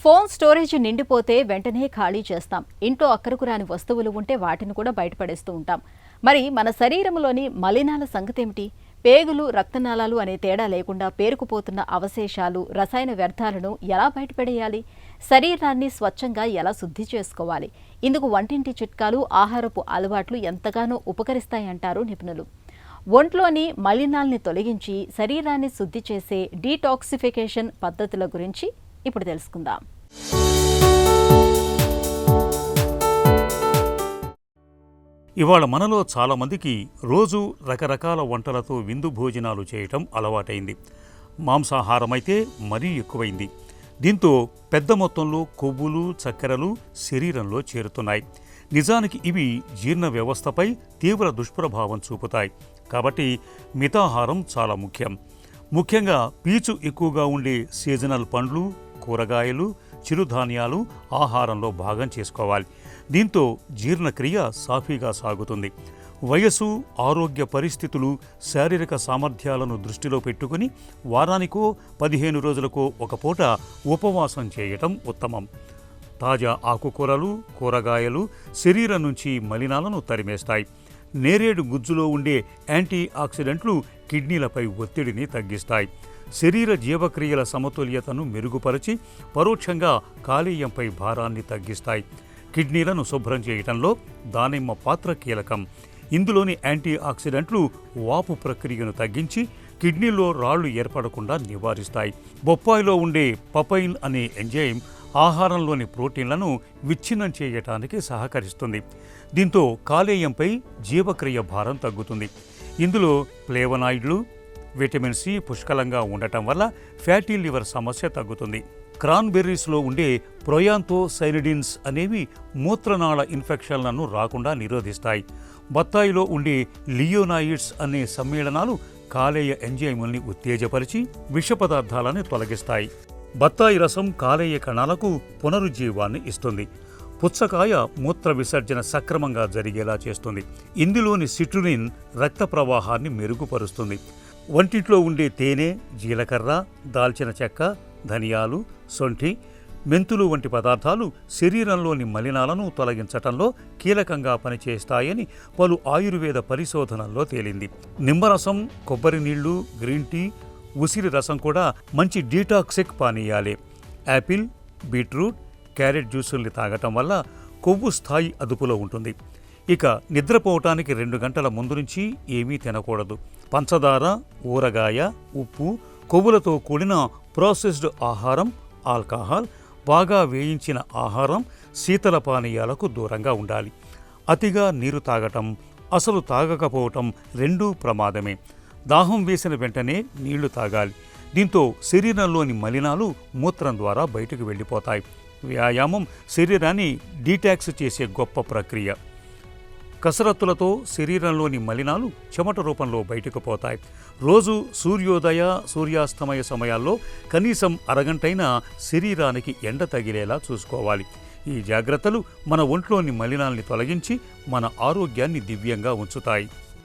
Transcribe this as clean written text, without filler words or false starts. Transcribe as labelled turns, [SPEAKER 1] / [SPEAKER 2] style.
[SPEAKER 1] Phone storage నిండిపోతే వెంటనే ఖాళీ చేస్తాం. ఇంట్లో అక్కరకు రాని వస్తువులు ఉంటే వాటిని కూడా బయటపడేస్తూ ఉంటాం. మరి మన శరీరంలోని మలినాల సంగతేమిటి? పేగులు, రక్తనాళాలు అనే తేడా లేకుండా పేరుకుపోతున్న అవశేషాలు, రసాయన వ్యర్థాలను ఎలా బయటపడేయాలి? శరీరాన్ని స్వచ్ఛంగా ఎలా శుద్ధి చేసుకోవాలి? ఇందుకు వంటింటి చిట్కాలు, ఆహారపు అలవాట్లు ఎంతగానో ఉపకరిస్తాయంటారు నిపుణులు. ఒంట్లోని మలినాల్ని తొలగించి శరీరాన్ని శుద్ధి చేసే డీటాక్సిఫికేషన్ పద్ధతుల గురించి ఇప్పుడు తెలుసుకుందాం.
[SPEAKER 2] ఇవాళ మనలో చాలామందికి రోజు రకరకాల వంటలతో విందు భోజనాలు చేయటం అలవాటైంది. మాంసాహారమైతే మరీ ఎక్కువైంది. దీంతో పెద్ద మొత్తంలో కొవ్వులు, చక్కెరలు శరీరంలో చేరుతున్నాయి. నిజానికి ఇవి జీర్ణ వ్యవస్థపై తీవ్ర దుష్ప్రభావం చూపుతాయి. కాబట్టి మితాహారం చాలా ముఖ్యంగా పీచు ఎక్కువగా ఉండే సీజనల్ పండ్లు, కూరగాయలు, చిరుధాన్యాలు ఆహారంలో భాగం చేసుకోవాలి. దీంతో జీర్ణక్రియ సాఫీగా సాగుతుంది. వయసు, ఆరోగ్య పరిస్థితులు, శారీరక సామర్థ్యాలను దృష్టిలో పెట్టుకుని వారానికో 15 రోజులకో ఒక పూట ఉపవాసం చేయటం ఉత్తమం. తాజా ఆకుకూరలు, కూరగాయలు శరీరం నుంచి మలినాలను తరిమేస్తాయి. నేరేడు గుజ్జులో ఉండే యాంటీ ఆక్సిడెంట్లు కిడ్నీలపై ఒత్తిడిని తగ్గిస్తాయి. శరీర జీవక్రియల సమతుల్యతను మెరుగుపరిచి పరోక్షంగా కాలేయంపై భారాన్ని తగ్గిస్తాయి. కిడ్నీలను శుభ్రం చేయటంలో దానిమ్మ పాత్ర కీలకం. ఇందులోని యాంటీ ఆక్సిడెంట్లు వాపు ప్రక్రియను తగ్గించి కిడ్నీలో రాళ్లు ఏర్పడకుండా నివారిస్తాయి. బొప్పాయిలో ఉండే పపైన్ అనే ఎంజైమ్ ఆహారంలోని ప్రోటీన్లను విచ్ఛిన్నం చేయటానికి సహకరిస్తుంది. దీంతో కాలేయంపై జీవక్రియ భారం తగ్గుతుంది. ఇందులో ఫ్లేవనాయిడ్లు, విటమిన్ సి పుష్కలంగా ఉండటం వల్ల ఫ్యాటీ లివర్ సమస్య తగ్గుతుంది. క్రాన్బెర్రీస్లో ఉండే ప్రొయాంథోసైనిడిన్స్ అనేవి మూత్రనాళ ఇన్ఫెక్షన్లను రాకుండా నిరోధిస్తాయి. బత్తాయిలో ఉండే లియోనాయిడ్స్ అనే సమ్మేళనాలు కాలేయ ఎంజైముల్ని ఉత్తేజపరిచి విష పదార్థాలను తొలగిస్తాయి. బత్తాయి రసం కాలేయ కణాలకు పునరుజ్జీవాన్ని ఇస్తుంది. పుచ్చకాయ మూత్ర విసర్జన సక్రమంగా జరిగేలా చేస్తుంది. ఇందులోని సిట్రులిన్ రక్త ప్రవాహాన్ని మెరుగుపరుస్తుంది. వంటింట్లో ఉండే తేనె, జీలకర్ర, దాల్చిన చెక్క, ధనియాలు, సొంఠి, మెంతులు వంటి పదార్థాలు శరీరంలోని మలినాలను తొలగించటంలో కీలకంగా పనిచేస్తాయని పలు ఆయుర్వేద పరిశోధనల్లో తేలింది. నిమ్మరసం, కొబ్బరి నీళ్లు, గ్రీన్ టీ, ఉసిరి రసం కూడా మంచి డీటాక్సిక్ పానీయాలే. యాపిల్, బీట్రూట్, క్యారెట్ జ్యూసుల్ని తాగటం వల్ల కొవ్వు స్థాయి అదుపులో ఉంటుంది. ఇక నిద్రపోవటానికి 2 గంటల ముందు నుంచి ఏమీ తినకూడదు. పంచదార, ఊరగాయ, ఉప్పు, కొవ్వులతో కూడిన ప్రాసెస్డ్ ఆహారం, ఆల్కహాల్, బాగా వేయించిన ఆహారం, శీతల పానీయాలకు దూరంగా ఉండాలి. అతిగా నీరు తాగటం, అసలు తాగకపోవటం రెండూ ప్రమాదమే. దాహం వేసిన వెంటనే నీళ్లు తాగాలి. దీంతో శరీరంలోని మలినాలు మూత్రం ద్వారా బయటకు వెళ్ళిపోతాయి. వ్యాయామం శరీరాన్ని డీటాక్స్ చేసే గొప్ప ప్రక్రియ. కసరత్తులతో శరీరంలోని మలినాలు చెమట రూపంలో బయటకు పోతాయి. రోజు సూర్యోదయ, సూర్యాస్తమయ సమయాల్లో కనీసం అరగంటైనా శరీరానికి ఎండ తగిలేలా చూసుకోవాలి. ఈ జాగ్రత్తలు మన ఒంట్లోని మలినాల్ని తొలగించి మన ఆరోగ్యాన్ని దివ్యంగా ఉంచుతాయి.